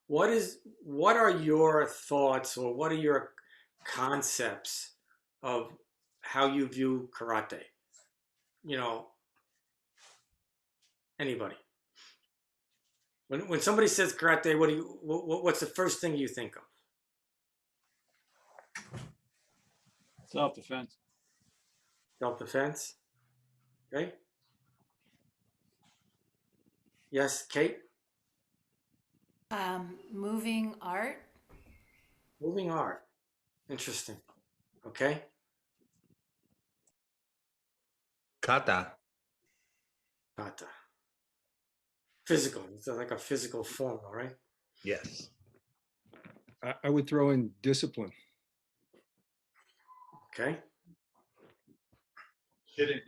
what are your thoughts or what are your concepts of how you view karate? You know, anybody. When somebody says karate, what's the first thing you think of? Self-defense. Self-defense? Okay. Yes, Kate? Moving art. Moving art. Interesting. Okay. Kata. Kata. Physical. It's like a physical form, all right? Yes. I would throw in discipline. Okay. Hitting.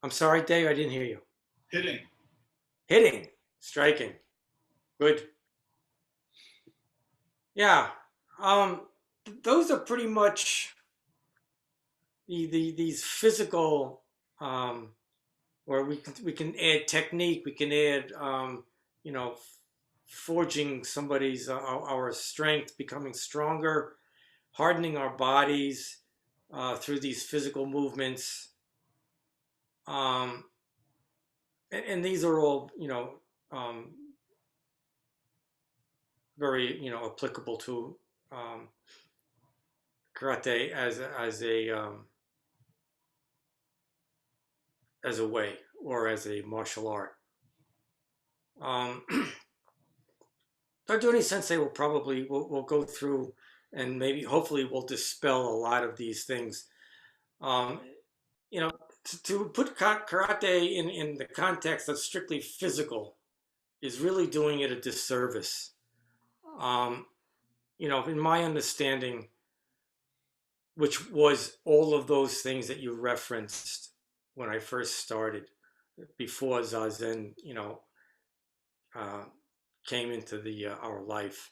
I'm sorry, Dave, I didn't hear you. Hitting. Hitting, striking. Good. Yeah. Um, those are pretty much these physical where we can add technique, we can add you know forging somebody's our strength, becoming stronger, hardening our bodies through these physical movements. Um, and these are all um, very applicable to um, karate as a way or as a martial art. Um, Dardouni Sensei will go through and maybe hopefully will dispel a lot of these things. Um, to put karate in the context of strictly physical is really doing it a disservice. Um, in my understanding, which was all of those things that you referenced when I first started, before Zazen, uh, came into the our life.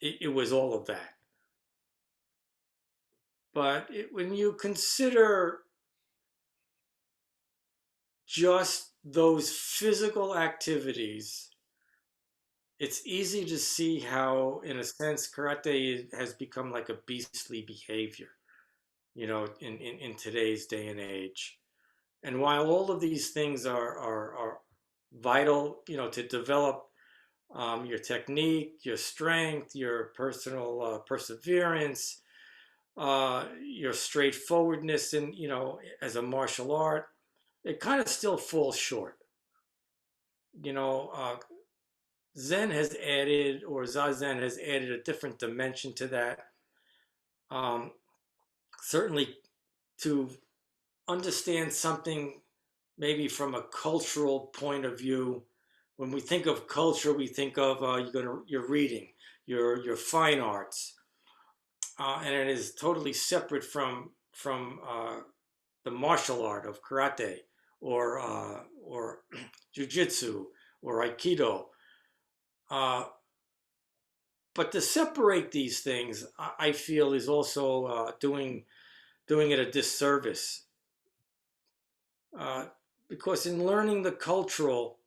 It was all of that. But when you consider just those physical activities, it's easy to see how, in a sense, karate has become like a beastly behavior, in today's day and age. And while all of these things are vital, to develop your technique, your strength, your personal perseverance, your straightforwardness, and as a martial art, it kind of still falls short. You know, uh, Zen has added, or Zazen has added a different dimension to that. Um, Certainly, to understand something maybe from a cultural point of view. When we think of culture, we think of your reading, your fine arts, and it is totally separate from the martial art of karate or jujitsu or aikido. Uh, but to separate these things, I feel is also doing it a disservice, uh, because in learning the cultural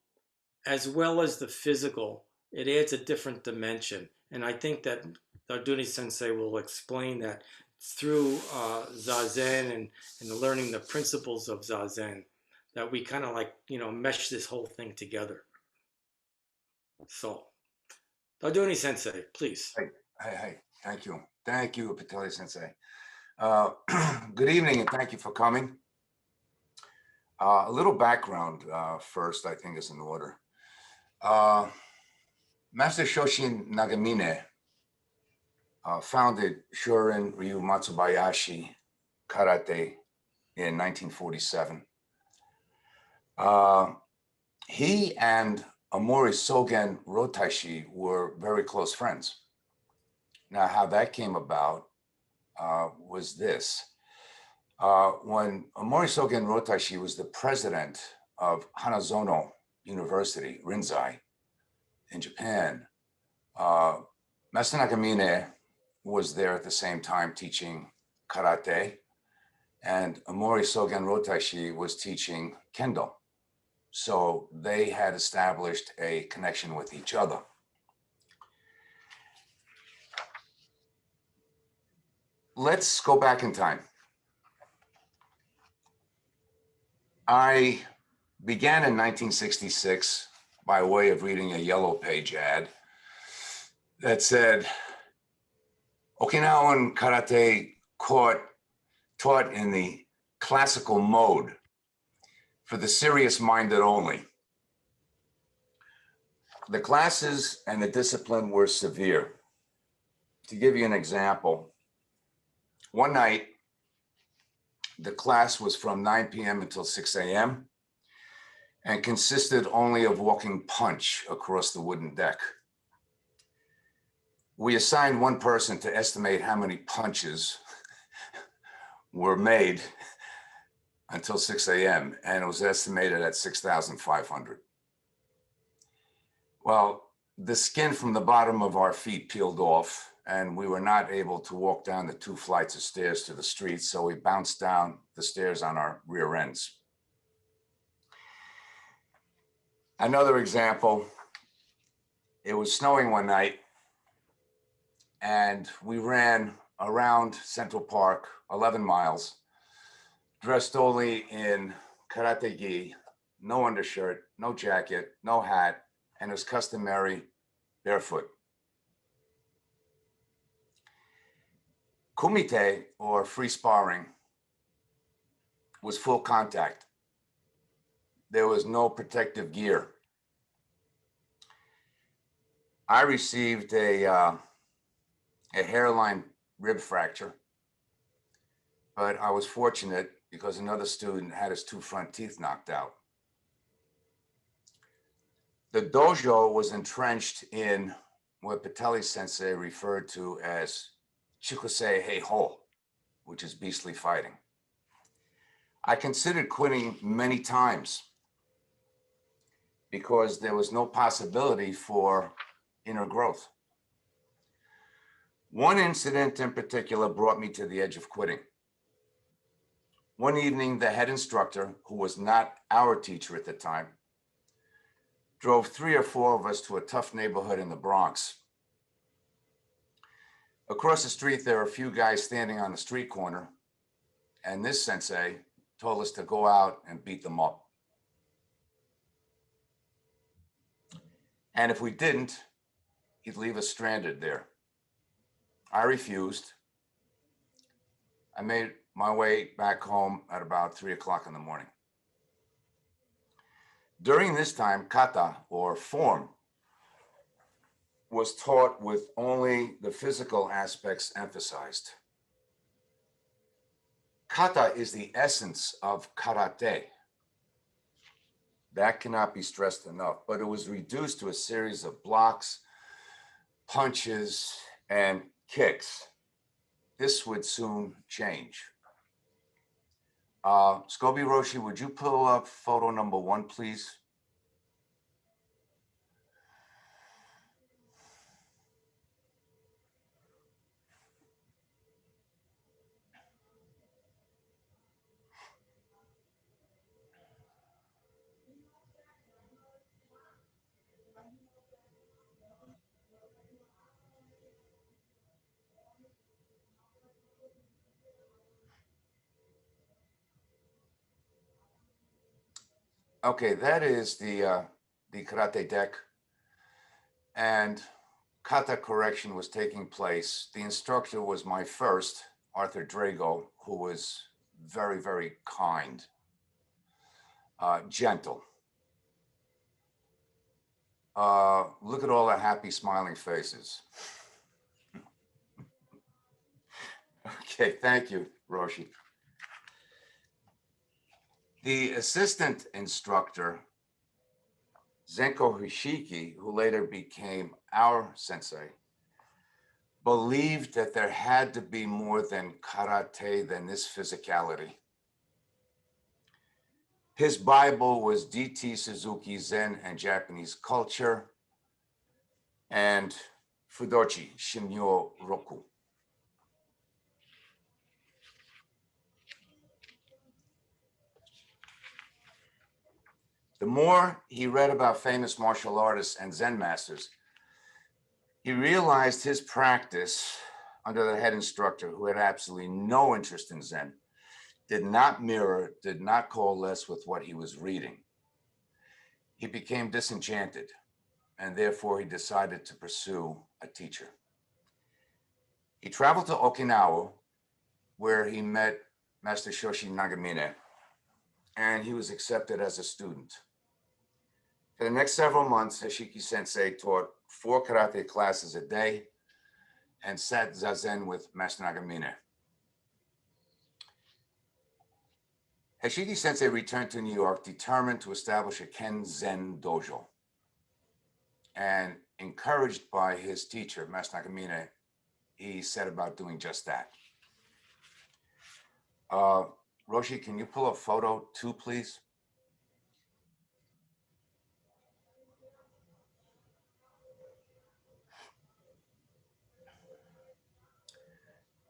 as well as the physical, it adds a different dimension. And I think that Dardouni Sensei will explain that through Zazen and learning the principles of Zazen, that we kind of like, mesh this whole thing together. So, Dardouni Sensei, please. Hey, thank you. Thank you, Pittelli Sensei. Good evening and thank you for coming. A little background first, I think, is in order. Master Shoshin Nagamine founded Shorin Ryu Matsubayashi Karate in 1947. He and Amori Sogen Rotaishi were very close friends. Now, how that came about was this. When Amori Sogen Rotaishi was the president of Hanazono University, Rinzai, in Japan, Master Nagamine was there at the same time teaching karate, and Amori Sogen Rotaishi was teaching kendo. So they had established a connection with each other. Let's go back in time. I began in 1966 by way of reading a Yellow Page ad that said, Okinawan karate taught in the classical mode for the serious-minded only. The classes and the discipline were severe. To give you an example, one night, the class was from 9 p.m. until 6 a.m. and consisted only of walking punch across the wooden deck. We assigned one person to estimate how many punches were made until 6 a.m. and it was estimated at 6,500. Well, the skin from the bottom of our feet peeled off and we were not able to walk down the 2 flights of stairs to the street, so we bounced down the stairs on our rear ends. Another example, it was snowing one night and we ran around Central Park 11 miles, dressed only in karate gi, no undershirt, no jacket, no hat, and as customary, barefoot. Kumite, or free sparring, was full contact. There was no protective gear. I received a hairline rib fracture, but I was fortunate because another student had his 2 front teeth knocked out. The dojo was entrenched in what Pittelli Sensei referred to as Chikusei Heiho, which is beastly fighting. I considered quitting many times because there was no possibility for inner growth. One incident in particular brought me to the edge of quitting. One evening, the head instructor, who was not our teacher at the time, drove 3 or 4 of us to a tough neighborhood in the Bronx. Across the street, there were a few guys standing on the street corner, and this sensei told us to go out and beat them up. And if we didn't, he'd leave us stranded there. I refused. I made my way back home at about 3 o'clock in the morning. During this time, kata, or form, was taught with only the physical aspects emphasized. Kata is the essence of karate. That cannot be stressed enough, but it was reduced to a series of blocks, punches, and kicks. This would soon change. Scoby Roshi, would you pull up photo number 1, please? Okay, that is the karate deck, and kata correction was taking place. The instructor was my first, Arthur Drago, who was very, very kind, gentle. Look at all the happy, smiling faces. Okay, thank you, Roshi. The assistant instructor, Zenko Hishiki, who later became our sensei, believed that there had to be more than karate than this physicality. His Bible was D.T. Suzuki, Zen and Japanese Culture, and Fudochi Shinmyo Roku. The more he read about famous martial artists and Zen masters, he realized his practice under the head instructor, who had absolutely no interest in Zen, did not mirror, did not coalesce with what he was reading. He became disenchanted, and therefore he decided to pursue a teacher. He traveled to Okinawa, where he met Master Shoshi Nagamine, and he was accepted as a student. For the next several months, Hashiki Sensei taught 4 karate classes a day and sat zazen with Master Nagamine. Hashiki Sensei returned to New York determined to establish a Ken Zen dojo. And encouraged by his teacher, Master Nagamine, he set about doing just that. Roshi, can you pull up photo 2, please?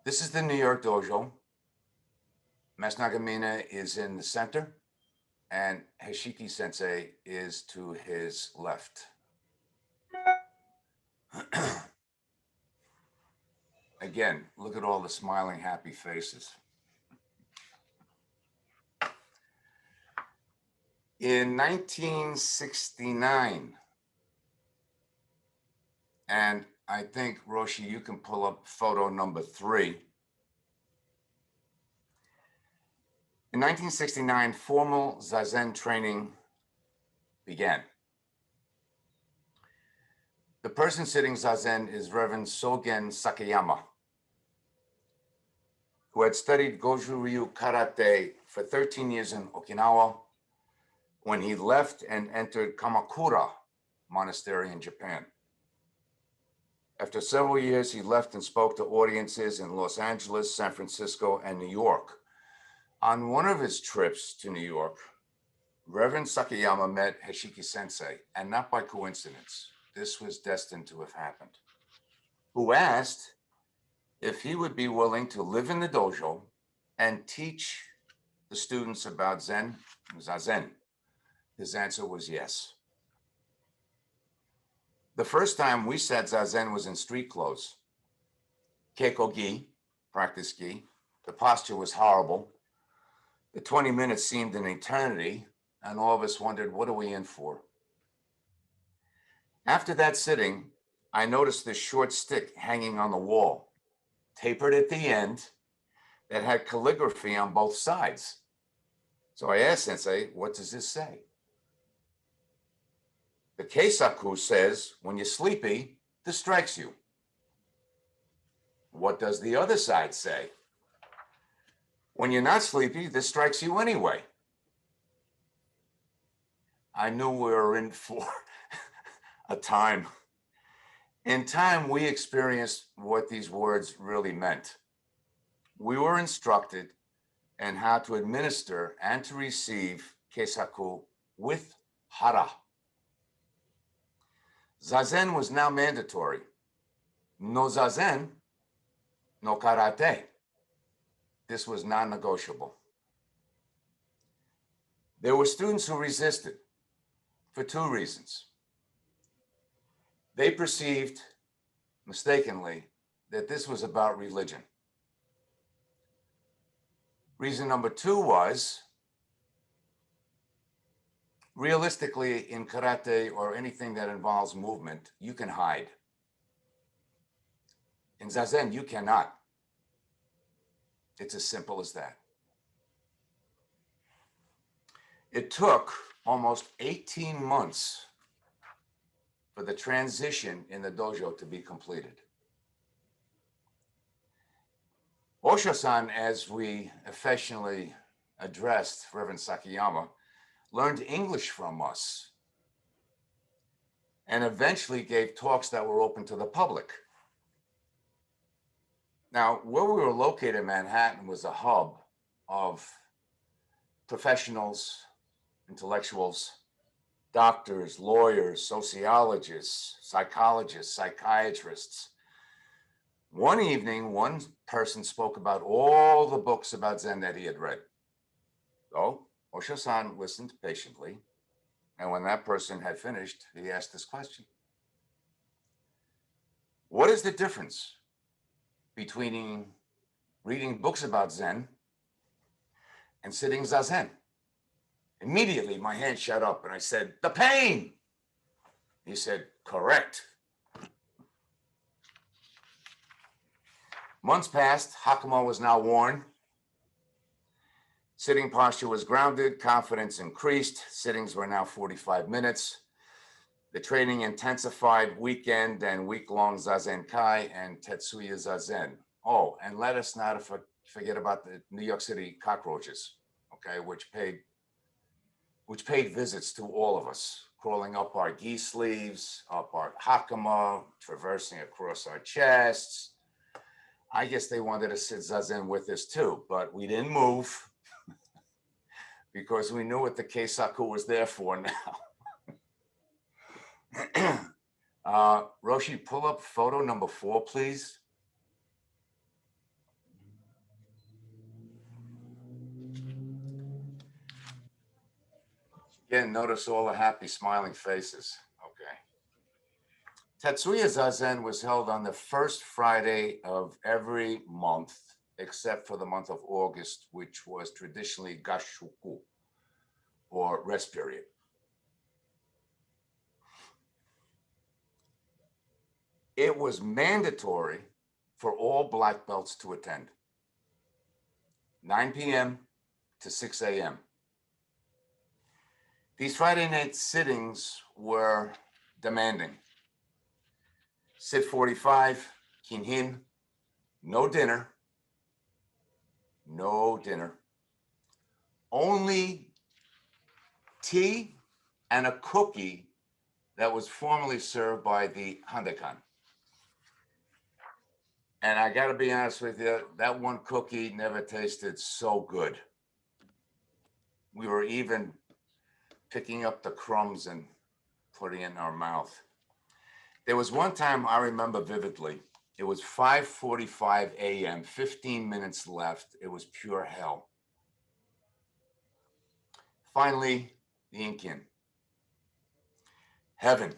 This is the New York dojo. Master Nagamine is in the center, and Hashiki Sensei is to his left. Again, look at all the smiling, happy faces. In 1969, and I think, Roshi, you can pull up photo number 3. In 1969, formal Zazen training began. The person sitting Zazen is Reverend Sogen Sakayama, who had studied Goju Ryu Karate for 13 years in Okinawa when he left and entered Kamakura Monastery in Japan. After several years, he left and spoke to audiences in Los Angeles, San Francisco, and New York. On one of his trips to New York, Reverend Sakayama met Hashiki Sensei, and not by coincidence. This was destined to have happened, who asked if he would be willing to live in the dojo and teach the students about Zen, Zazen. His answer was yes. The first time we sat Zazen was in street clothes. Keiko gi, practice gi. The posture was horrible. The 20 minutes seemed an eternity, and all of us wondered, what are we in for? After that sitting, I noticed this short stick hanging on the wall, tapered at the end, that had calligraphy on both sides. So I asked Sensei, what does this say? The Keisaku says, when you're sleepy, this strikes you. What does the other side say? When you're not sleepy, this strikes you anyway. I knew we were in for a time. In time, we experienced what these words really meant. We were instructed in how to administer and to receive Keisaku with hara. Zazen was now mandatory. No Zazen, no karate. This was non-negotiable. There were students who resisted for 2 reasons. They perceived, mistakenly, that this was about religion. Reason number 2 was, realistically, in karate or anything that involves movement, you can hide. In Zazen, you cannot. It's as simple as that. It took almost 18 months for the transition in the dojo to be completed. Osho-san, as we affectionately addressed Reverend Sakayama, learned English from us and eventually gave talks that were open to the public. Now, where we were located in Manhattan was a hub of professionals, intellectuals, doctors, lawyers, sociologists, psychologists, psychiatrists. One evening, one person spoke about all the books about Zen that he had read. So Osho-san listened patiently And when that person had finished, he asked this question: what is the difference between reading books about Zen and sitting Zazen? Immediately, my hand shot up and I said, the pain. He said, correct. Months passed, Hakama was now worn. Sitting posture was grounded, confidence increased. Sittings were now 45 minutes. The training intensified, weekend and week-long Zazen Kai and Tetsuya Zazen. Oh, and let us not forget about the New York City cockroaches, okay, which paid visits to all of us, crawling up our gi sleeves, up our hakama, traversing across our chests. I guess they wanted to sit Zazen with us too, but we didn't move because we knew what the Keisaku was there for now. Roshi, pull up photo number 4, please. Again, notice all the happy, smiling faces. Okay. Tetsuya Zazen was held on the first Friday of every month, except for the month of August, which was traditionally Gashuku, or rest period. It was mandatory for all black belts to attend, 9 p.m. to 6 a.m. These Friday night sittings were demanding. Sit 45, kinhin, no dinner, only tea and a cookie that was formerly served by the handekan. And I gotta be honest with you, that one cookie never tasted so good. We were even picking up the crumbs and putting it in our mouth. There was one time I remember vividly. It was 5:45 a.m., 15 minutes left. It was pure hell. Finally, the Inkin. Heaven.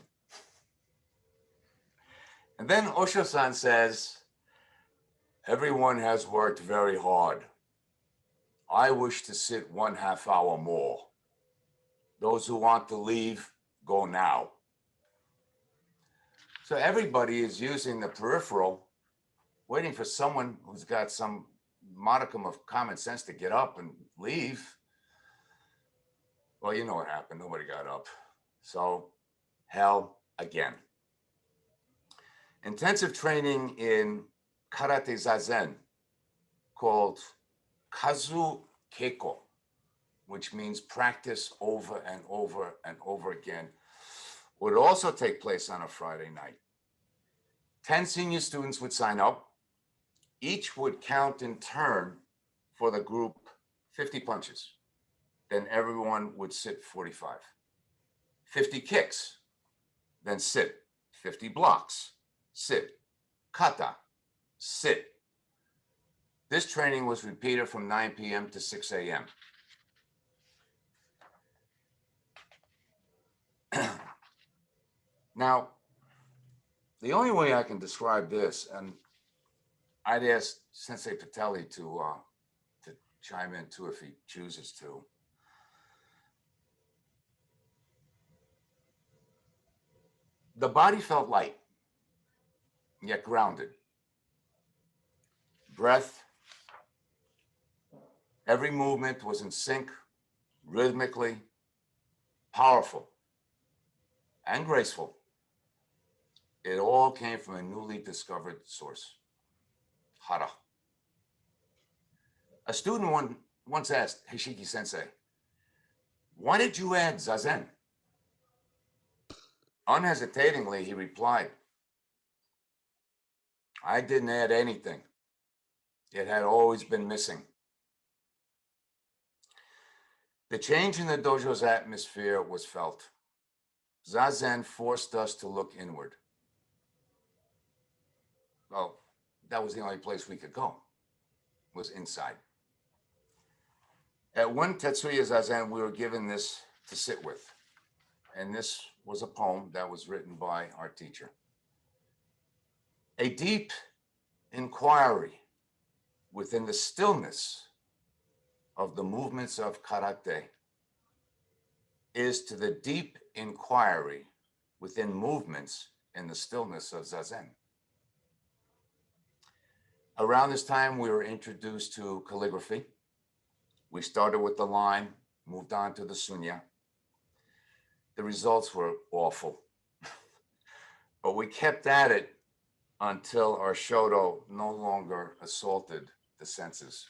And then Osho-san says, everyone has worked very hard. I wish to sit 1/2 hour more. Those who want to leave, go now. So everybody is using the peripheral, waiting for someone who's got some modicum of common sense to get up and leave. Well, you know what happened. Nobody got up. So hell again. Intensive training in Karate Zazen called Kazu Keiko, which means practice over and over and over again, would also take place on a Friday night. 10 senior students would sign up. Each would count in turn for the group 50 punches. Then everyone would sit 45. 50 kicks, then sit. 50 blocks, sit. Kata, sit. This training was repeated from 9 p.m. to 6 a.m. Now, the only way I can describe this, and I'd ask Sensei Pittelli to chime in too if he chooses to. The body felt light, yet grounded. Breath, every movement was in sync, rhythmically, powerful, and graceful. It all came from a newly discovered source, hara. A student once asked Hishiki Sensei, why did you add Zazen? Unhesitatingly, he replied, I didn't add anything. It had always been missing. The change in the dojo's atmosphere was felt. Zazen forced us to look inward. Well, that was the only place we could go, was inside. At one Tetsuya Zazen, we were given this to sit with. and this was a poem that was written by our teacher. A deep inquiry within the stillness of the movements of karate is to the deep inquiry within movements in the stillness of zazen. Around this time, we were introduced to calligraphy. We started with the line, moved on to the sunya. The results were awful, but we kept at it until our shodo no longer assaulted the senses.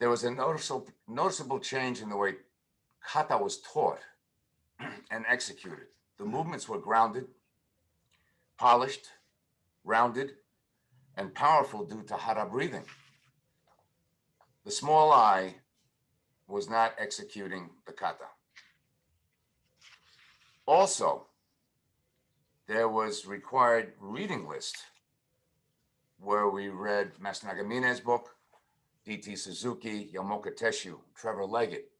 There was a noticeable change in the way kata was taught and executed. The movements were grounded, polished, rounded, and powerful due to hara breathing. The small eye was not executing the kata. Also, there was required reading list where we read Master Nagamine's book, D.T. Suzuki, Yamoka Teshu, Trevor Leggett,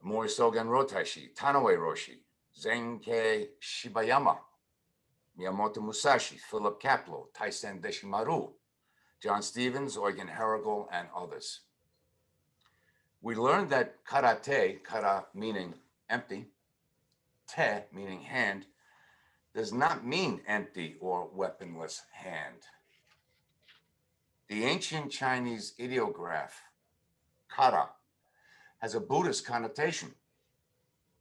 Mori Sogen Rotaishi, Tanaue Roshi, Zenkei Shibayama, Miyamoto Musashi, Philip Kapleau, Taisen Deshimaru, John Stevens, Eugen Herrigel, and others. We learned that karate, kara meaning empty, te meaning hand, does not mean empty or weaponless hand. The ancient Chinese ideograph, kara, has a Buddhist connotation,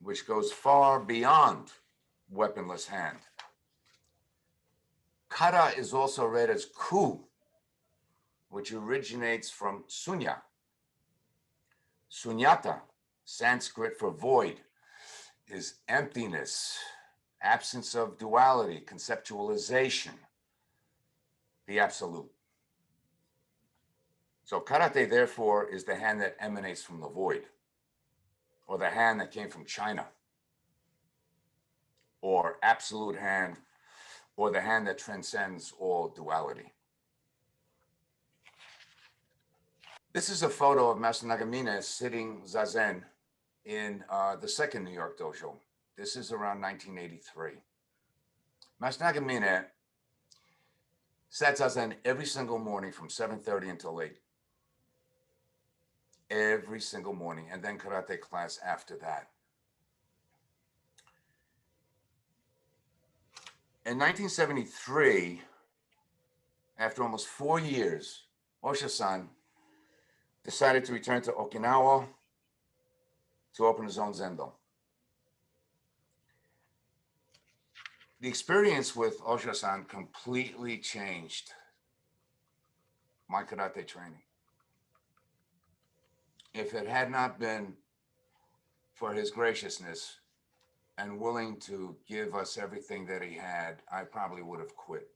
which goes far beyond weaponless hand. Kara is also read as ku, which originates from sunya. Sunyata, Sanskrit for void, is emptiness, absence of duality, conceptualization, the absolute. So karate, therefore, is the hand that emanates from the void, or the hand that came from China, or absolute hand, or the hand that transcends all duality. This is a photo of Master Nagamine sitting zazen in the second New York dojo. This is around 1983. Master Nagamine sat zazen every single morning from 7:30 until 8. Every single morning, and then karate class after that. In 1973, after almost 4 years, Osha-san decided to return to Okinawa to open his own zendo. The experience with Osha-san completely changed my karate training. If it had not been for his graciousness and willing to give us everything that he had, I probably would have quit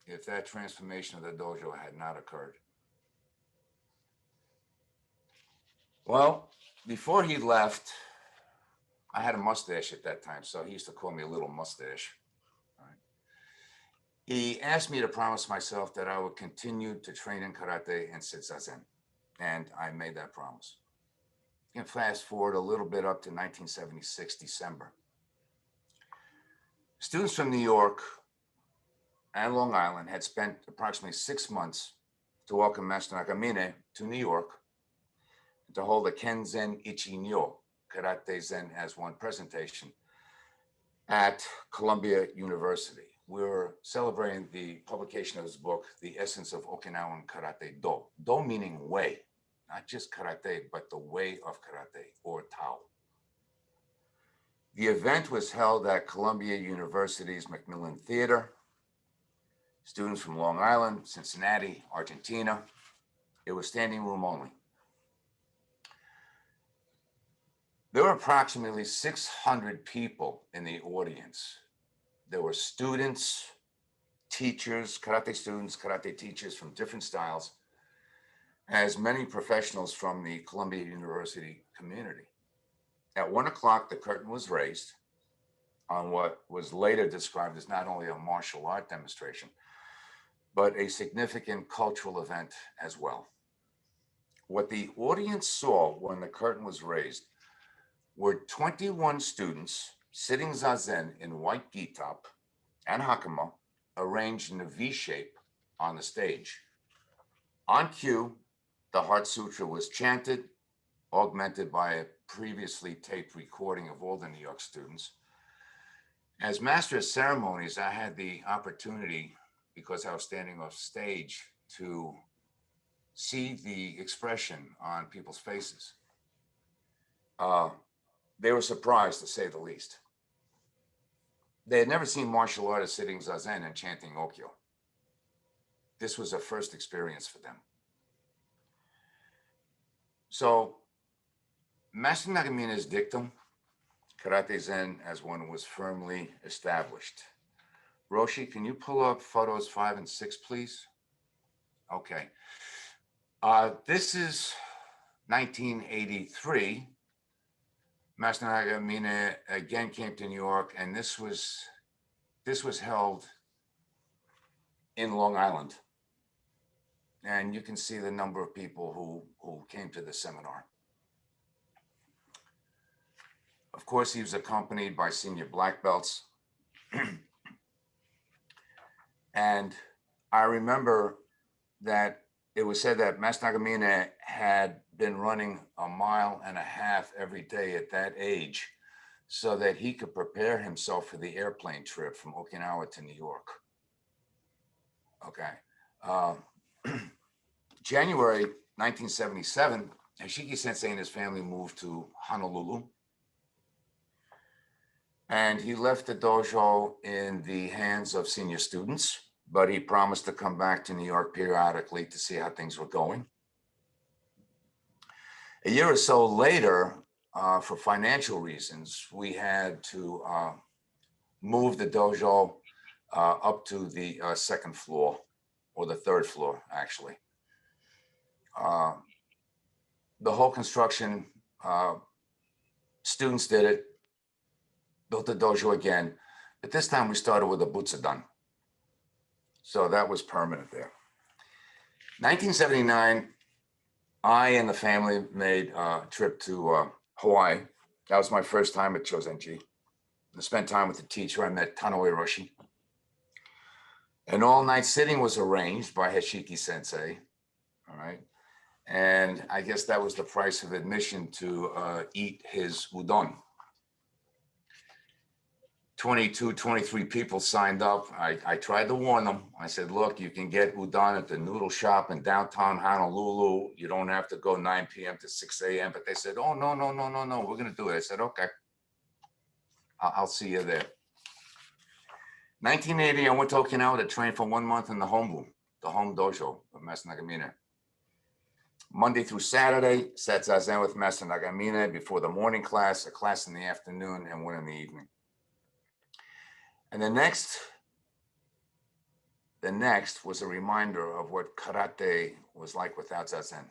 if that transformation of the dojo had not occurred. Well, before he left, I had a mustache at that time, so he used to call me a little mustache. Right. He asked me to promise myself that I would continue to train in karate and sit zazen, and I made that promise. You can fast forward a little bit up to 1976, December. Students from New York and Long Island had spent approximately 6 months to welcome Master Nagamine to New York to hold a Kenzen Ichi Nyo, Karate Zen as One presentation at Columbia University. We were celebrating the publication of his book, The Essence of Okinawan Karate Do. Do meaning way, not just karate, but the way of karate, or Tao. The event was held at Columbia University's Macmillan Theater. Students from Long Island, Cincinnati, Argentina. It was standing room only. There were approximately 600 people in the audience. There were students, teachers, karate students, karate teachers from different styles, as many professionals from the Columbia University community. At 1 o'clock, the curtain was raised on what was later described as not only a martial art demonstration, but a significant cultural event as well. what the audience saw when the curtain was raised were 21 students sitting zazen in white gi-top and hakama, arranged in a V shape on the stage. On cue, the Heart Sutra was chanted, augmented by a previously taped recording of all the New York students. As master of ceremonies, I had the opportunity, because I was standing off stage, to see the expression on people's faces. They were surprised, to say the least. They had never seen martial artists sitting zazen and chanting Okyo. This was a first experience for them. So, Master Nagamina's dictum, Karate Zen as one was firmly established. Roshi, can you pull up photos 5 and 6, please? Okay. This is 1983. Master Nagamine again came to New York, and this was held in Long Island. And you can see the number of people who came to the seminar. Of course, he was accompanied by senior black belts. And I remember that it was said that Master Nagamine had been running 1.5 miles every day at that age so that he could prepare himself for the airplane trip from Okinawa to New York. Okay. January 1977, Hashiki Sensei and his family moved to Honolulu. And he left the dojo in the hands of senior students, but he promised to come back to New York periodically to see how things were going. A year or so later, for financial reasons, we had to move the dojo up to the second floor, or the third floor, actually. The whole construction, students did it, built the dojo again, but this time we started with a butsudan. So that was permanent there. 1979, I and the family made a trip to Hawaii. That was my first time at Chozenji. I spent time with the teacher. I met Tanoe Roshi. An all-night sitting was arranged by Hashiki Sensei, all right? And I guess that was the price of admission to eat his udon. 22, 23 people signed up. I tried to warn them. I said, look, you can get udon at the noodle shop in downtown Honolulu. You don't have to go 9 p.m. to 6 a.m. But they said, oh, no, we're going to do it. I said, okay, I'll see you there. 1980, I went to Okinawa to train for 1 month in the home dojo of Master Nagamine. Monday through Saturday, sat zazen with Master Nagamine before the morning class, a class in the afternoon, and one in the evening. And the next was a reminder of what karate was like without zazen.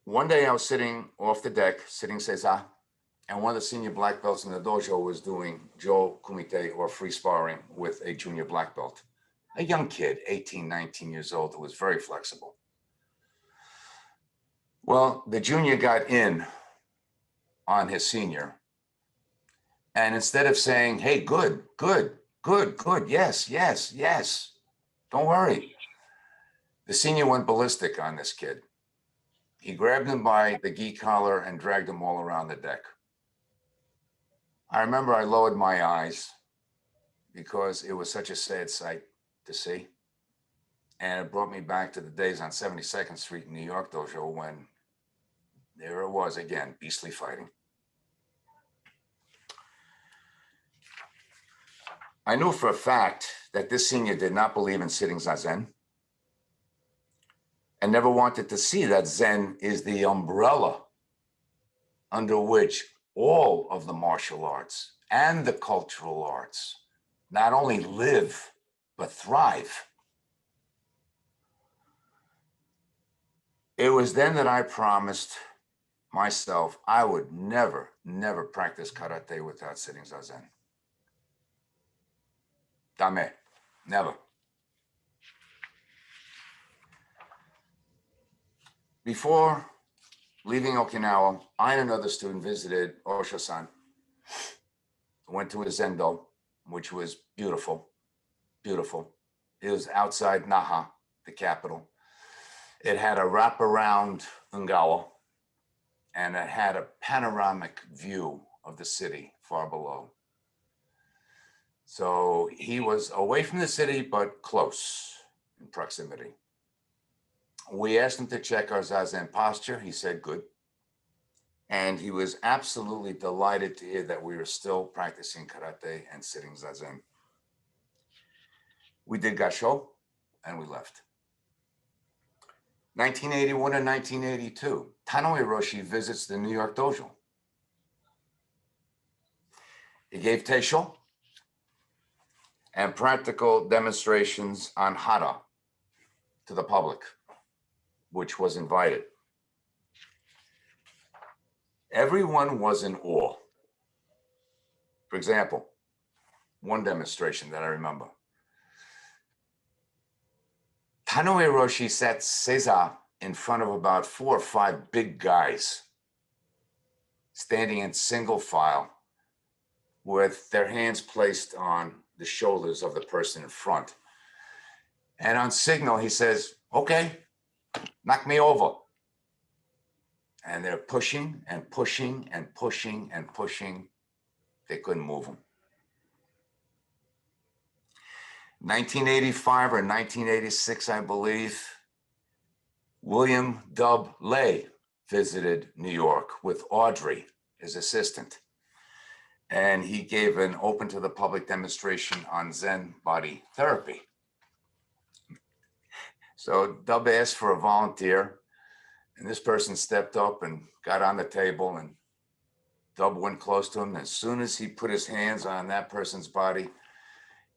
One day I was sitting off the deck, sitting seiza, and one of the senior black belts in the dojo was doing jo kumite, or free sparring, with a junior black belt. A young kid, 18, 19 years old, who was very flexible. Well, the junior got in on his senior. And instead of saying, hey, good, yes, don't worry, the senior went ballistic on this kid. He grabbed him by the gi collar and dragged him all around the deck. I remember I lowered my eyes because it was such a sad sight to see. And it brought me back to the days on 72nd Street in New York dojo when there it was again, beastly fighting. I knew for a fact that this senior did not believe in sitting zazen and never wanted to see that Zen is the umbrella under which all of the martial arts and the cultural arts not only live, but thrive. It was then that I promised myself I would never practice karate without sitting zazen. Dame, never. Before leaving Okinawa, I and another student visited Osho-san, went to his Zendo, which was beautiful, beautiful. It was outside Naha, the capital. It had a wraparound Ungawa, and it had a panoramic view of the city far below. So he was away from the city, but close in proximity. We asked him to check our Zazen posture. He said, good. And he was absolutely delighted to hear that we were still practicing karate and sitting Zazen. We did gasho and we left. 1981 and 1982, Tano Hiroshi visits the New York dojo. He gave teisho and practical demonstrations on hara to the public, which was invited. Everyone was in awe. For example, one demonstration that I remember. Tano Hiroshi sat seiza in front of about 4 or 5 big guys standing in single file with their hands placed on the shoulders of the person in front. And on signal, he says, okay, knock me over. And they're pushing and pushing and pushing and pushing. They couldn't move him. 1985 or 1986, I believe, William Dub Lay visited New York with Audrey, his assistant. And he gave an open to the public demonstration on Zen body therapy. So Dub asked for a volunteer, and this person stepped up and got on the table, and Dub went close to him. As soon as he put his hands on that person's body,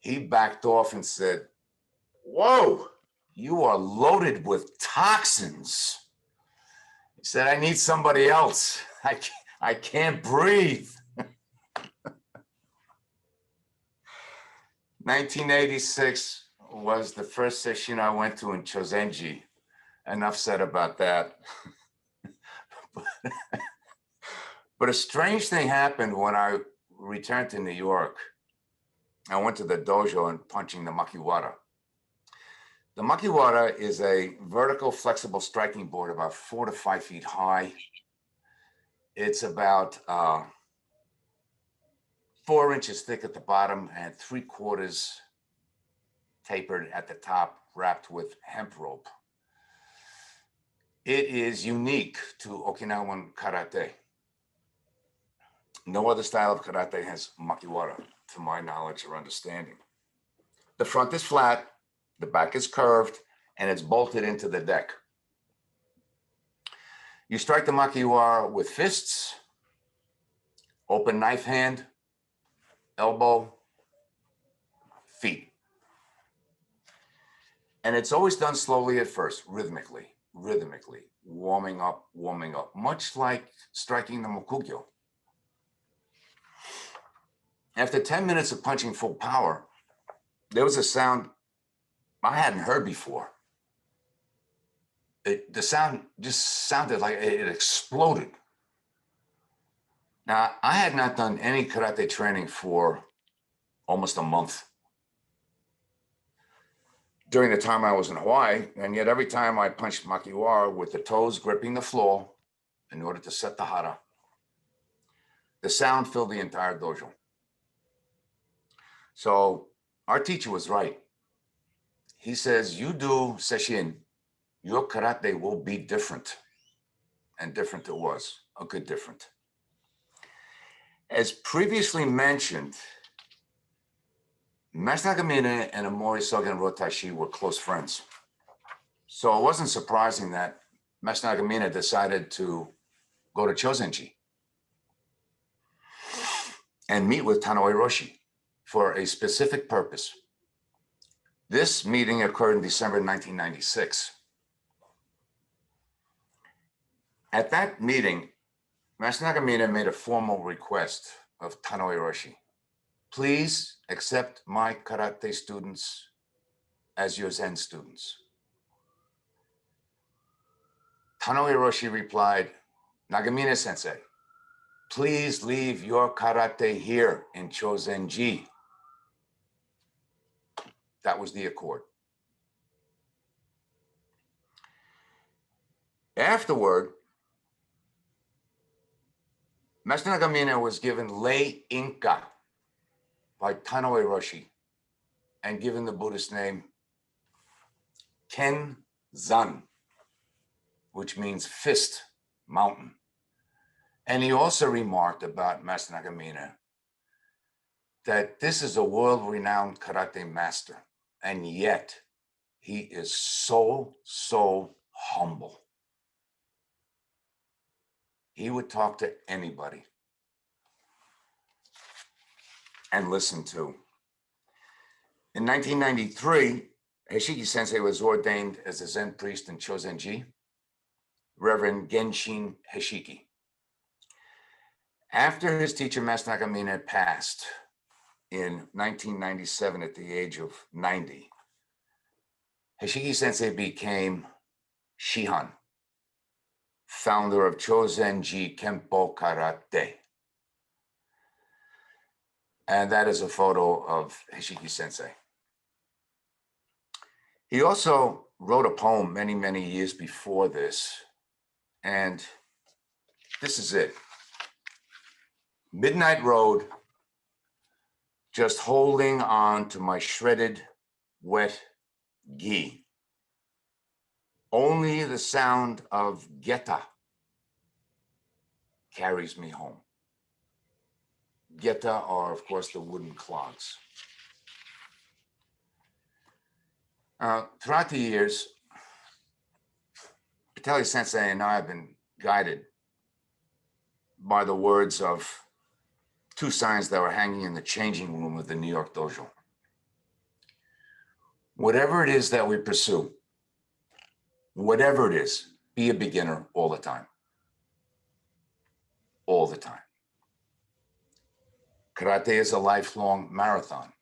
he backed off and said, whoa, you are loaded with toxins. He said, I need somebody else. I can't breathe. 1986 was the first session I went to in Chozenji. Enough said about that. But a strange thing happened when I returned to New York. I went to the dojo and punching the makiwara. The makiwara is a vertical flexible striking board about 4 to 5 feet high. It's about 4 inches thick at the bottom and 3/4 tapered at the top, wrapped with hemp rope. It is unique to Okinawan karate. No other style of karate has makiwara, to my knowledge or understanding. The front is flat, the back is curved, and it's bolted into the deck. You strike the makiwara with fists, open knife hand, elbow, feet. And it's always done slowly at first, rhythmically, warming up, much like striking the mokugyo. After 10 minutes of punching full power, there was a sound I hadn't heard before. The sound just sounded like it exploded. Now, I had not done any karate training for almost a month during the time I was in Hawaii, and yet every time I punched makiwara with the toes gripping the floor in order to set the hara, the sound filled the entire dojo. So our teacher was right. He says, you do sesshin, your karate will be different. And different it was, a good different. As previously mentioned, Master Nagamine and Amori Sogen Rotaishi were close friends. So it wasn't surprising that Master Nagamine decided to go to Chozenji and meet with Tano Hiroshi for a specific purpose. This meeting occurred in December 1996. At that meeting, Master Nagamine made a formal request of Tano Hiroshi. Please accept my karate students as your Zen students. Tano Hiroshi replied, Nagamine sensei, please leave your karate here in Chozenji. That was the accord. Afterward, Master Nagamine was given lay Inca by Tano Hiroshi and given the Buddhist name Kenzan, which means fist mountain. And he also remarked about Master Nagamine that this is a world-renowned karate master, and yet he is so humble. He would talk to anybody and listen to. In 1993, Heishiki Sensei was ordained as a Zen priest in Chozenji, Reverend Genshin Heishiki. After his teacher, Master Nagamine, passed in 1997 at the age of 90, Heishiki Sensei became Shihan, founder of Chozenji Kempo Karate. And that is a photo of Heishiki Sensei. He also wrote a poem many years before this, and this is it. Midnight Road, just holding on to my shredded, wet gi. Only the sound of geta carries me home. Geta are, of course, the wooden clogs. Throughout the years, Pittelli Sensei and I have been guided by the words of two signs that were hanging in the changing room of the New York dojo. Whatever it is that we pursue, whatever it is, be a beginner all the time. All the time. Karate is a lifelong marathon.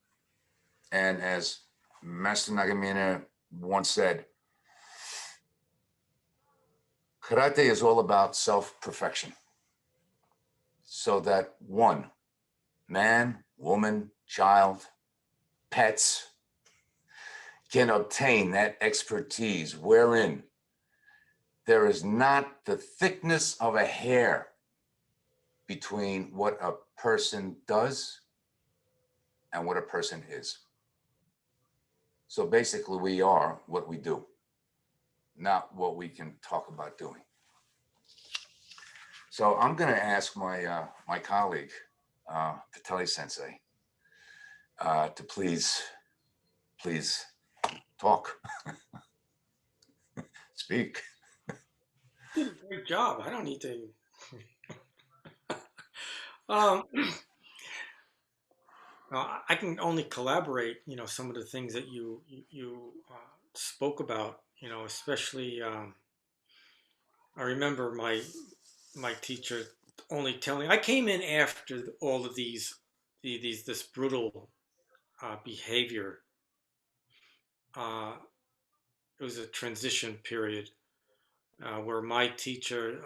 And as Master Nagamine once said, karate is all about self-perfection. So that one, man, woman, child, pets, can obtain that expertise wherein there is not the thickness of a hair between what a person does and what a person is. So basically, we are what we do, not what we can talk about doing. So I'm going to ask my my colleague, Pittelli Sensei, to please talk, speak. You did a great job. I don't need to. um, I can only collaborate. Some of the things that you spoke about. Especially I remember my teacher only telling. I came in after all of this brutal behavior. It was a transition period where my teacher,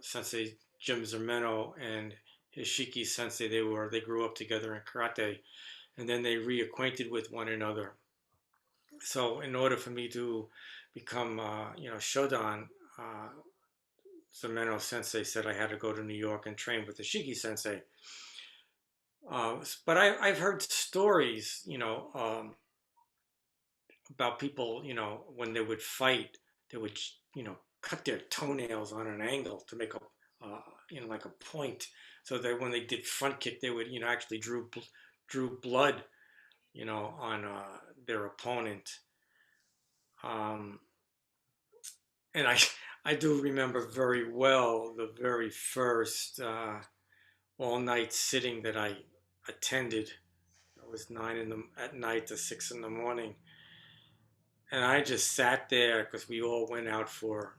Sensei Jim Zermeno, and Hishiki Sensei, they grew up together in karate, and then they reacquainted with one another. So in order for me to become, Shodan, Zermeno Sensei said I had to go to New York and train with Hishiki Sensei. But I've heard stories, about people, when they would fight, they would, cut their toenails on an angle to make a, like a point, so that when they did front kick, they would, actually drew blood, on their opponent. And I do remember very well the very first all-night sitting that I attended. It was 9 at night to 6 in the morning. And I just sat there because we all went out for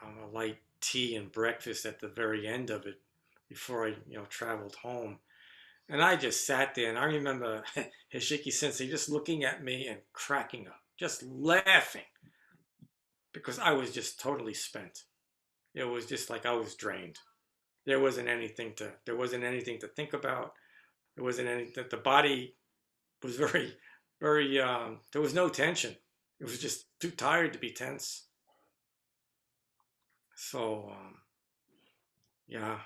a light tea and breakfast at the very end of it before I, traveled home. And I just sat there, and I remember Hishiki Sensei just looking at me and cracking up, just laughing. because I was just totally spent. It was just like I was drained. There wasn't anything to think about. There wasn't any that the body was very, very. There was no tension. It was just too tired to be tense. So yeah,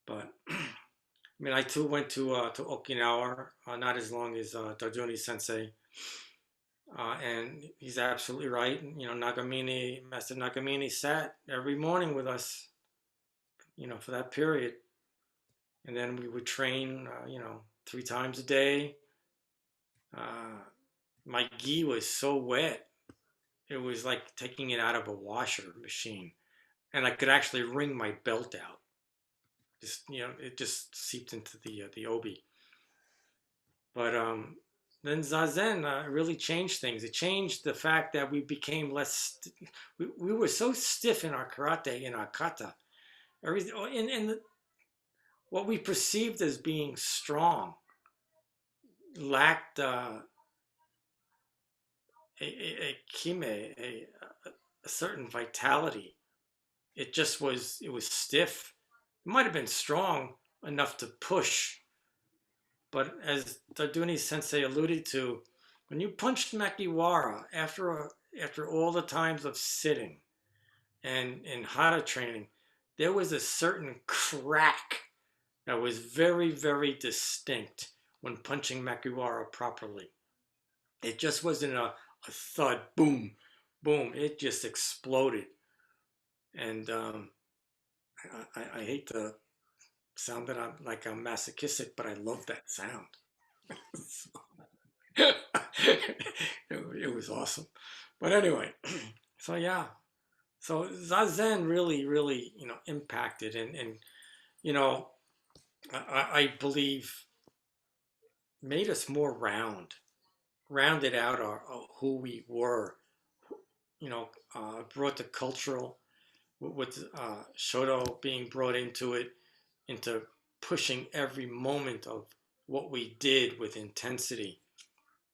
but I mean, I too went to Okinawa, not as long as Dardouni Sensei, and he's absolutely right. You know, Master Nagamine sat every morning with us, you know, for that period, and then we would train, you know, 3 times a day. My gi was so wet, it was like taking it out of a washer machine, and I could actually wring my belt out. Just, you know, it just seeped into the obi. But then Zazen really changed things. It changed the fact that we became less. We were so stiff in our karate, in our kata, everything, and what we perceived as being strong lacked a kime, a certain vitality. It just was. It was stiff. It might have been strong enough to push, but as Dardouni Sensei alluded to, when you punched Makiwara after all the times of sitting and in Hata training, there was a certain crack that was very, very distinct when punching Makiwara properly. It just wasn't a thud, boom, boom. It just exploded. And I hate to sound that I'm masochistic, but I love that sound. It was awesome. But anyway, so yeah. So Zazen really, really, you know, impacted and you know, I believe made us more rounded out our who we were. You know, brought the cultural with Shoto being brought into it, into pushing every moment of what we did with intensity.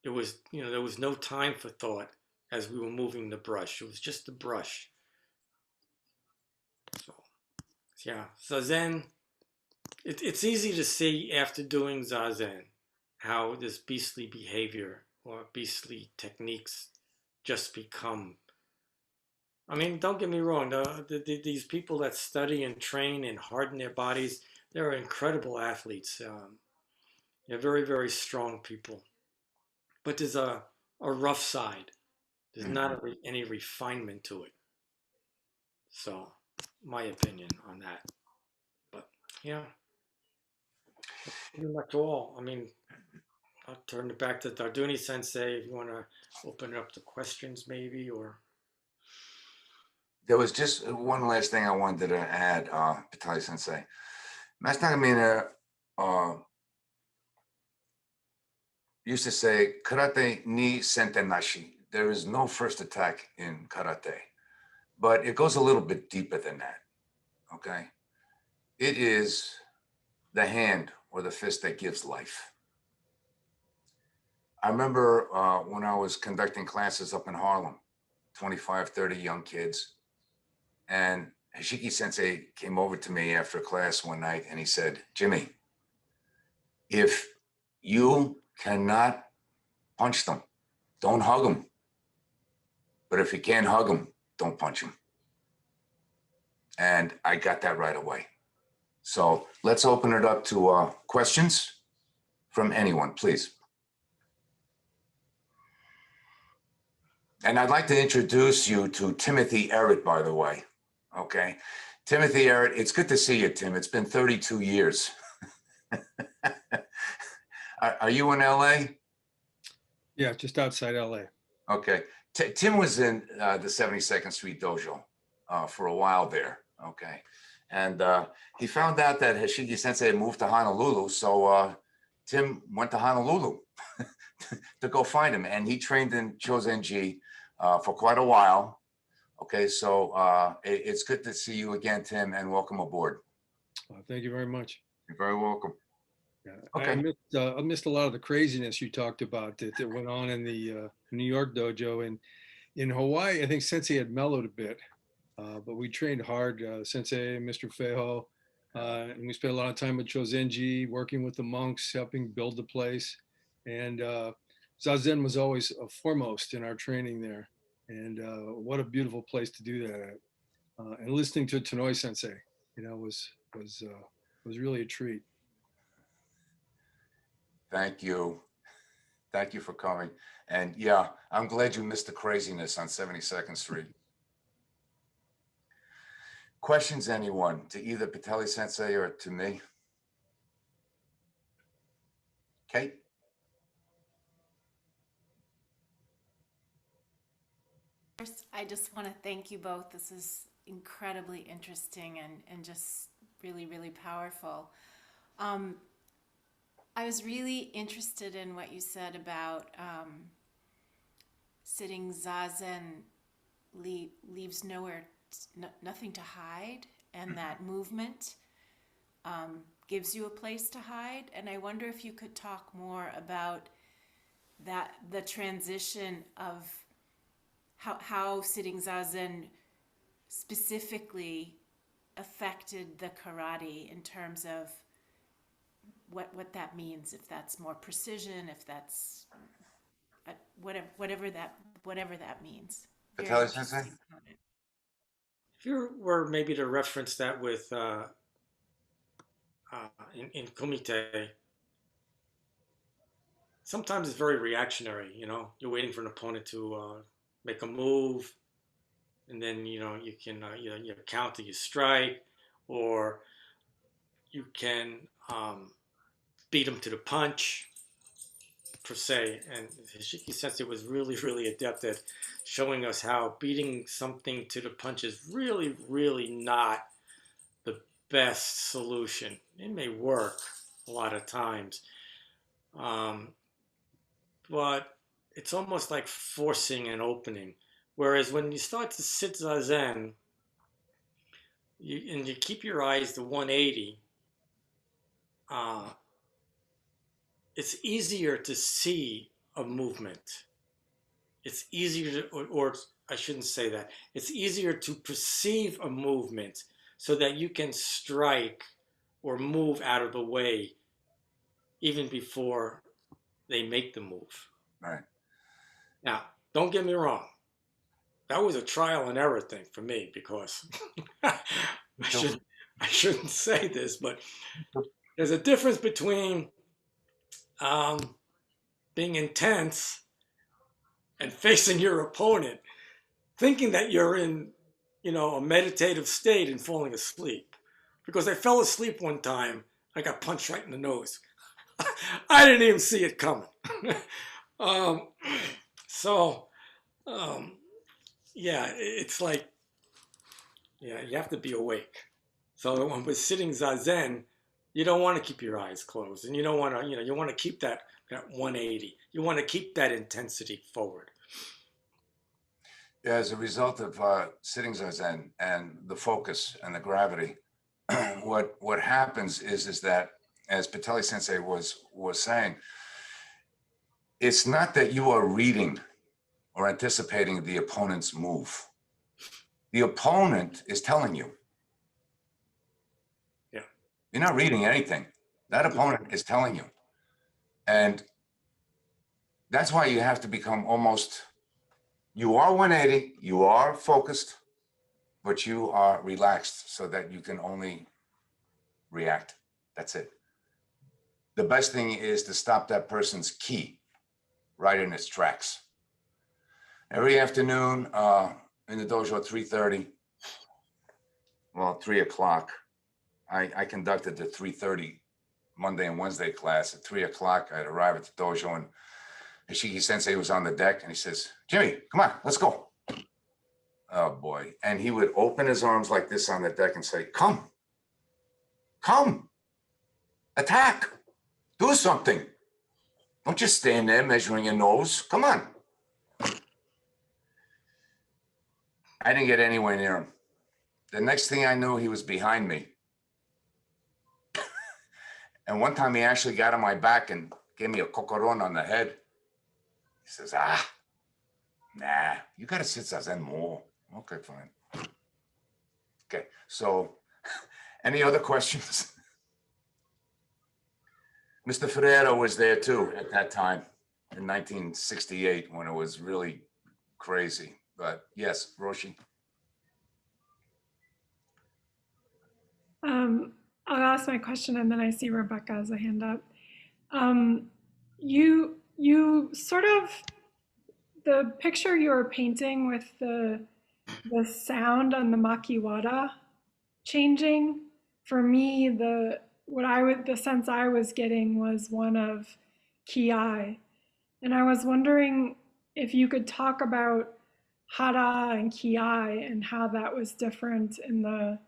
It was, you know, there was no time for thought as we were moving the brush. It was just the brush. So, yeah, Zazen, it's easy to see after doing Zazen how this beastly behavior or beastly techniques just become. I mean, don't get me wrong, these people that study and train and harden their bodies, they're incredible athletes. They're very, very strong people. But there's a rough side. There's not any refinement to it. So, my opinion on that. But yeah, pretty much all. I mean, I'll turn it back to Dardouni Sensei if you want to open it up to questions, maybe, or. There was just one last thing I wanted to add, Pittelli Sensei. Master Nagamine used to say, karate ni sentenashi. There is no first attack in karate, but it goes a little bit deeper than that, okay? It is the hand or the fist that gives life. I remember when I was conducting classes up in Harlem, 25, 30 young kids, and Hashiki Sensei came over to me after class one night and he said, Jimmy, if you cannot punch them, don't hug them. But if you can't hug them, don't punch them. And I got that right away. So let's open it up to questions from anyone, please. And I'd like to introduce you to Timothy Errett, by the way. Okay. Timothy Errett, it's good to see you, Tim. It's been 32 years. Are you in LA? Yeah, just outside LA. Okay. Tim was in the 72nd Street Dojo for a while there. Okay. And he found out that Hashiki Sensei moved to Honolulu. So Tim went to Honolulu to go find him. And he trained in Chozenji for quite a while. Okay. So it's good to see you again, Tim, and welcome aboard. Thank you very much. You're very welcome. Yeah, Okay. I missed a lot of the craziness you talked about that went on in the New York dojo. And, in Hawaii, I think Sensei had mellowed a bit, but we trained hard, Sensei, Mr. Feho, and we spent a lot of time with Chozenji, working with the monks, helping build the place. And Zazen was always foremost in our training there. And what a beautiful place to do that at. And listening to Tanoi Sensei, was really a treat. Thank you. Thank you for coming. And yeah, I'm glad you missed the craziness on 72nd Street. Questions, anyone, to either Pittelli Sensei or to me? Kate? First, I just want to thank you both. This is incredibly interesting and just really, really powerful. I was really interested in what you said about sitting zazen leaves nothing to hide, and that movement gives you a place to hide. And I wonder if you could talk more about that, the transition of how sitting zazen specifically affected the karate in terms of what that means, if that's more precision, if that's whatever that means. Very Pittelli Sensei? interesting comment. If you were maybe to reference that with in kumite, sometimes it's very reactionary. You're waiting for an opponent to make a move, and then you can you counter, you strike, or you can beat them to the punch, per se. And Hishiki Sensei was really, really adept at showing us how beating something to the punch is really, really not the best solution. It may work a lot of times, but it's almost like forcing an opening. Whereas when you start to sit zazen, and you keep your eyes to 180, it's easier to see a movement. It's easier to, or I shouldn't say that. It's easier to perceive a movement so that you can strike or move out of the way even before they make the move. Right. Now, don't get me wrong. That was a trial and error thing for me, because I shouldn't say this, but there's a difference between being intense and facing your opponent, thinking that you're in, a meditative state and falling asleep. Because I fell asleep one time, I got punched right in the nose. I didn't even see it coming. Yeah, it's like, yeah, you have to be awake. So when we're sitting zazen, you don't want to keep your eyes closed, and you don't want to, you want to keep that 180. You want to keep that intensity forward. Yeah, as a result of sitting zazen and the focus and the gravity, what happens is that, as Pittelli Sensei was saying, it's not that you are reading or anticipating the opponent's move. The opponent is telling you. Yeah. You're not reading anything. That opponent is telling you. And that's why you have to become almost, you are 180, you are focused, but you are relaxed so that you can only react. That's it. The best thing is to stop that person's ki right in its tracks. Every afternoon in the dojo at 3:30, well, 3 o'clock, I conducted the 3:30 Monday and Wednesday class. At 3 o'clock, I'd arrive at the dojo, and Hishiki Sensei was on the deck, and he says, "Jimmy, come on, let's go." Oh boy. And he would open his arms like this on the deck and say, "Come, attack, do something. Don't just stand there measuring your nose. Come on." I didn't get anywhere near him. The next thing I knew, he was behind me. And one time he actually got on my back and gave me a cocoron on the head. He says, Nah, you gotta sit zazen more. Okay, fine. Okay, so any other questions? Mr. Ferreira was there too at that time in 1968 when it was really crazy. But yes, Roshi. Um, I'll ask my question and then I see Rebecca has a hand up. Um, you sort of the picture you were painting with the sound on the makiwara changing, for me the sense I was getting was one of ki, and I was wondering if you could talk about hara and ki and how that was different in the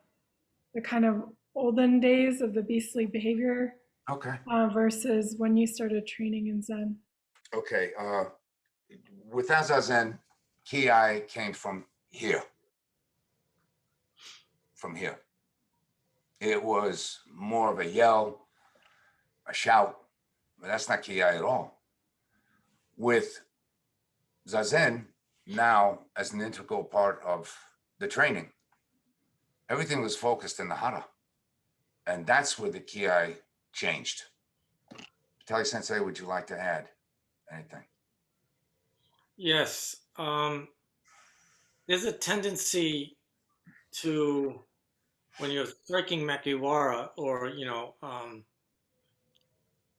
kind of olden days of the beastly behavior Okay. versus when you started training in Zen. Okay. With zazen, ki came from here. From here. It was more of a yell, a shout, but that's not ki at all. With zazen now as an integral part of the training, everything was focused in the hara, and that's where the ki changed. Pittelli Sensei, would you like to add anything? Yes. There's a tendency to, when you're striking makiwara, or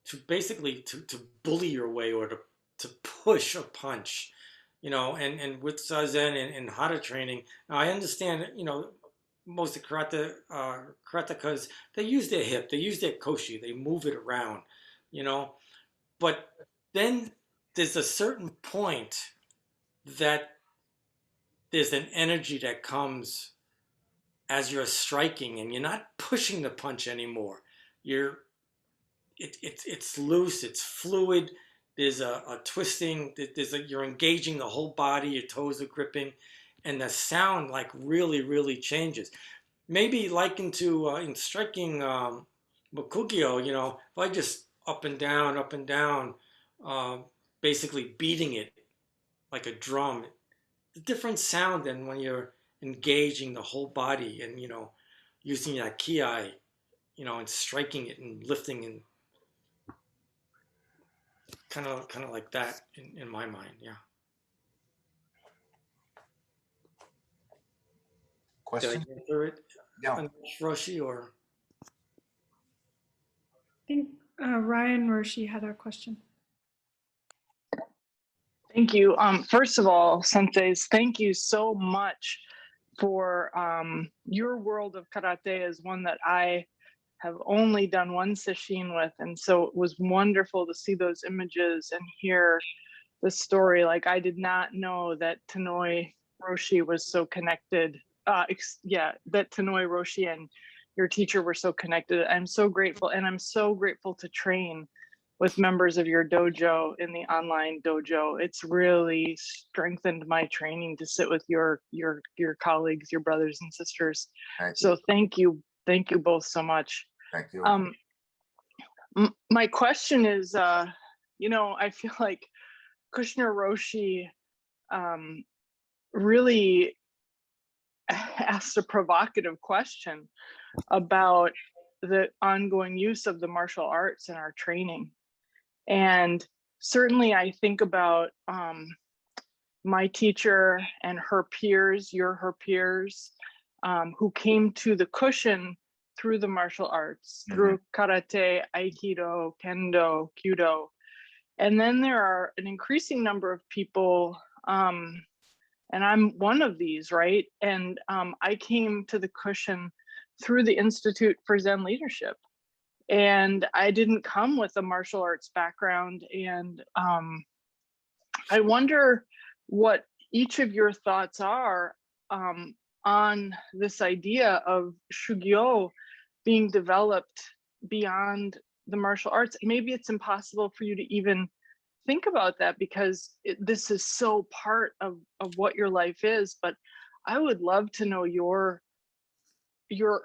to basically to bully your way, or to push a punch, and with zazen and hara training. Now I understand, most of karatekas, they use their hip, they use their koshi, they move it around, you know. But then there's a certain point that there's an energy that comes as you're striking, and you're not pushing the punch anymore. It's loose, it's fluid. There's a twisting. You're engaging the whole body. Your toes are gripping, and the sound like really changes. Maybe likened to in striking Mukugyo. If I just up and down, basically beating it like a drum. It's a different sound than when you're engaging the whole body and using that ki, and striking it and lifting, and kind of like that in my mind. Yeah. Question? Did I answer it? Yeah. Roshi, or? I think Ryan Roshi had a question. Thank you. First of all, Senseis, thank you so much for your world of karate is one that I have only done one sesshin with. And so it was wonderful to see those images and hear the story. Like, I did not know that Tanoi Roshi was so connected. That Tanoi Roshi and your teacher were so connected. I'm so grateful. And I'm so grateful to train with members of your dojo in the online dojo. It's really strengthened my training to sit with your colleagues, your brothers and sisters. So thank you both so much. Thank you. My question is, I feel like Kushner Roshi really asked a provocative question about the ongoing use of the martial arts in our training. And certainly I think about my teacher and her peers, her peers, who came to the cushion through the martial arts, through karate, aikido, kendo, kyudo. And then there are an increasing number of people, and I'm one of these, right? And I came to the cushion through the Institute for Zen Leadership. And I didn't come with a martial arts background. And I wonder what each of your thoughts are on this idea of shugyo being developed beyond the martial arts. Maybe it's impossible for you to even think about that because this is so part of what your life is. But I would love to know your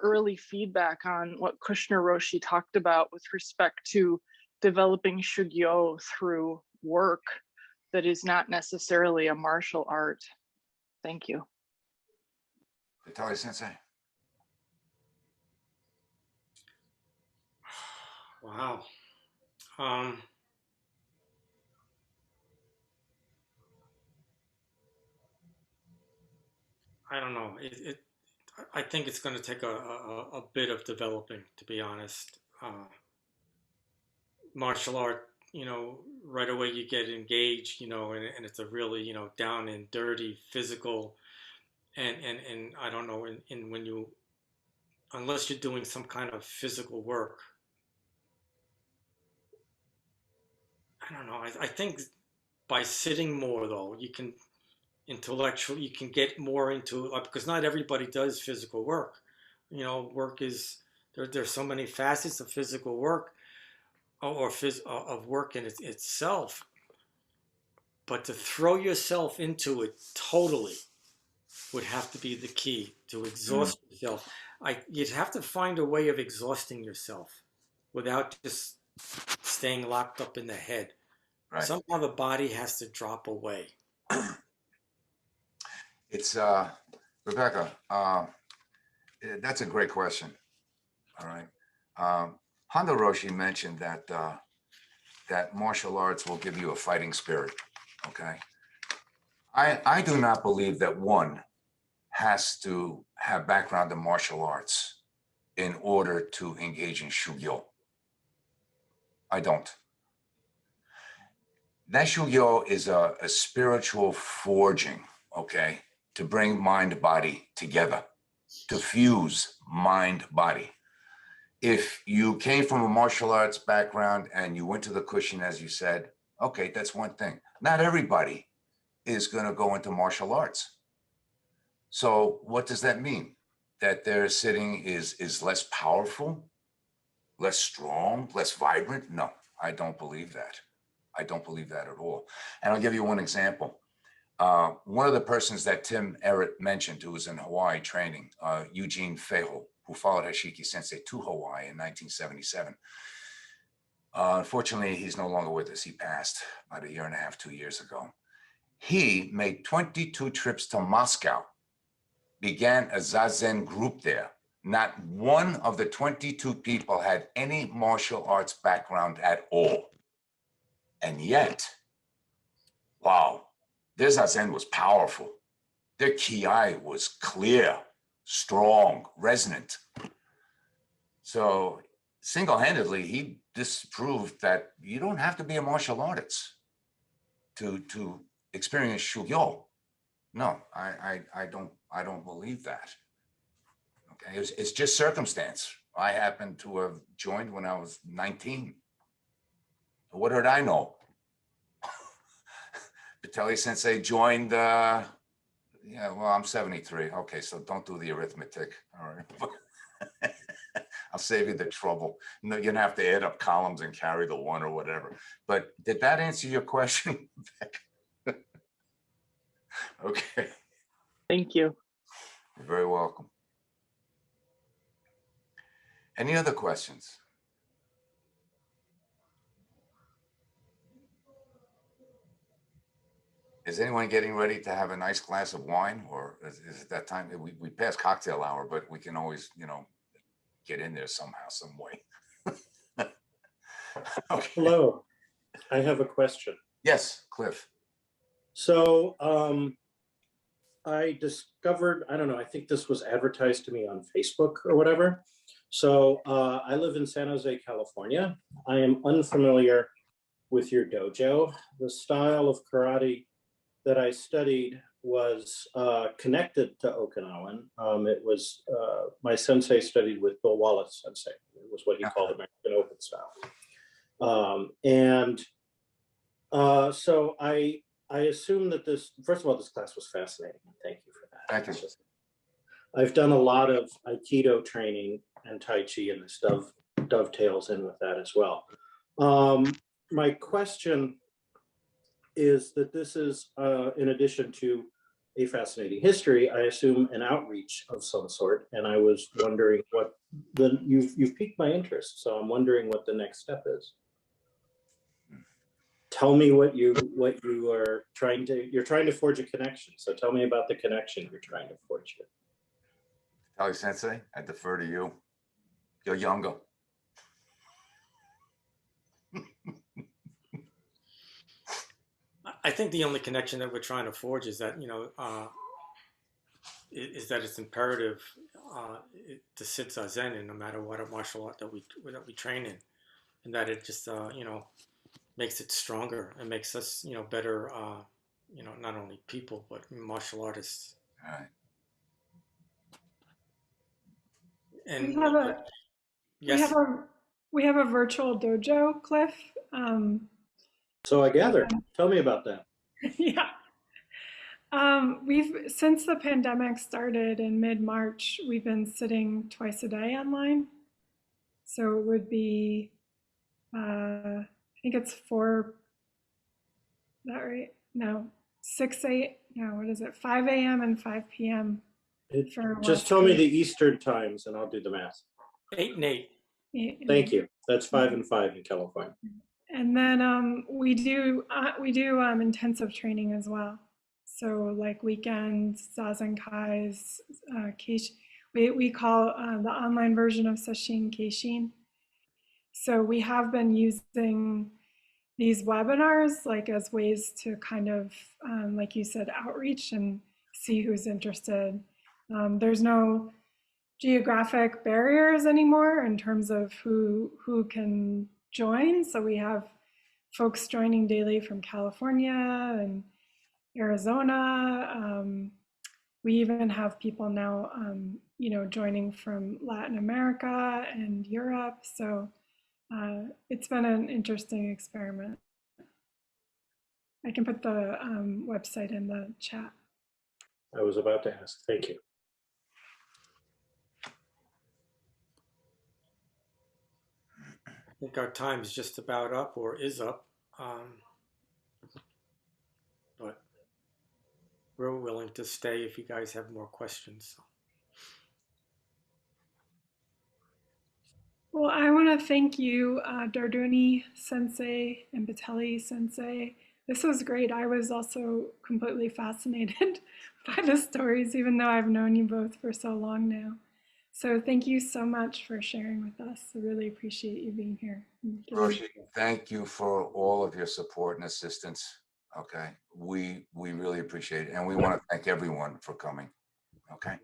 early feedback on what Kushner Roshi talked about with respect to developing shugyo through work that is not necessarily a martial art. Thank you. Pittelli Sensei. Wow. Um, I don't know. I think it's going to take a bit of developing, to be honest. Martial art, right away you get engaged, and it's a really, down and dirty physical, and I don't know, and when you, unless you're doing some kind of physical work, I don't know. I think by sitting more though, you can intellectually, you can get more into, because not everybody does physical work. Work is there's so many facets of physical work, of work in itself. But to throw yourself into it totally would have to be the key, to exhaust yourself. You'd have to find a way of exhausting yourself without just staying locked up in the head. Right. Somehow the body has to drop away. It's Rebecca. That's a great question. All right. Honda Roshi mentioned that that martial arts will give you a fighting spirit. Okay. I do not believe that one has to have background in martial arts in order to engage in shugyo. I don't. That shugyo is a spiritual forging, okay, to bring mind body together, to fuse mind body. If you came from a martial arts background and you went to the cushion, as you said, okay, that's one thing. Not everybody is going to go into martial arts. So what does that mean? That their sitting is less powerful, less strong, less vibrant? No, I don't believe that. I don't believe that at all. And I'll give you one example. One of the persons that Tim Errett mentioned, who was in Hawaii training, Eugene Feho, who followed Hashiki Sensei to Hawaii in 1977. Unfortunately, he's no longer with us. He passed about a year and a half, 2 years ago. He made 22 trips to Moscow, began a Zazen group there. Not one of the 22 people had any martial arts background at all. And yet, wow, their Zazen was powerful. Their ki was clear, strong, resonant. So single-handedly, he disproved that you don't have to be a martial artist to experience shugyo. No, I don't believe that. Okay, it's just circumstance. I happened to have joined when I was 19. What did I know? Pittelli Sensei joined, yeah, well, I'm 73. Okay, so don't do the arithmetic, all right? I'll save you the trouble. No, you're gonna have to add up columns and carry the one or whatever. But did that answer your question? Okay. Thank you. You're very welcome. Any other questions? Is anyone getting ready to have a nice glass of wine, or is it that time? We passed cocktail hour, but we can always, get in there somehow, some way. Okay. Hello, I have a question. Yes, Cliff. So I discovered, I don't know, I think this was advertised to me on Facebook or whatever. So I live in San Jose, California. I am unfamiliar with your dojo. The style of karate that I studied was connected to Okinawan. It was, my sensei studied with Bill Wallace Sensei. It was what he called American Open style. So I assume that this, first of all, this class was fascinating. Thank you for that. Thank you. I've done a lot of Aikido training and Tai Chi, and this dovetails in with that as well. My question is that this is, in addition to a fascinating history, I assume an outreach of some sort, and I was wondering what you've piqued my interest, so I'm wondering what the next step is. tell me what you are you're trying to forge a connection. So tell me about the connection you're trying to forge here. Pittelli Sensei, I defer to you. You're younger. I think the only connection that we're trying to forge is that, you know, is that it's imperative to sit zazen in no matter what martial art that we train in, and that it just you know, makes it stronger and makes us, you know, better, you know, not only people but martial artists. All right. And We have a yes, we have a virtual dojo, Cliff. So I gather. Tell me about that. Yeah. We've since the pandemic started in mid-March, we've been sitting twice a day online. So it would be, I think it's 4, is that right? No, 6, 8, no, what is it? 5 a.m. and 5 p.m. for Just West tell me Coast. the Eastern times and I'll do the math. 8 and 8. Thank you. That's 5 and 5 in California. And then we do intensive training as well. So like weekends, zazenkais, we call the online version of sesshin keishin. So we have been using these webinars like as ways to kind of, like you said, outreach and see who's interested. There's no geographic barriers anymore in terms of who can join. So we have folks joining daily from California and Arizona. We even have people now, you know, joining from Latin America and Europe. So it's been an interesting experiment. I can put the website in the chat. I was about to ask. Thank you. I think our time is just about up or is up, but we're willing to stay if you guys have more questions. Well, I want to thank you, Dardouni Sensei and Pittelli Sensei. This was great. I was also completely fascinated by the stories, even though I've known you both for so long now. So thank you so much for sharing with us. I really appreciate you being here. Roshi, thank you for all of your support and assistance. Okay, we really appreciate it, and we want to thank everyone for coming. Okay.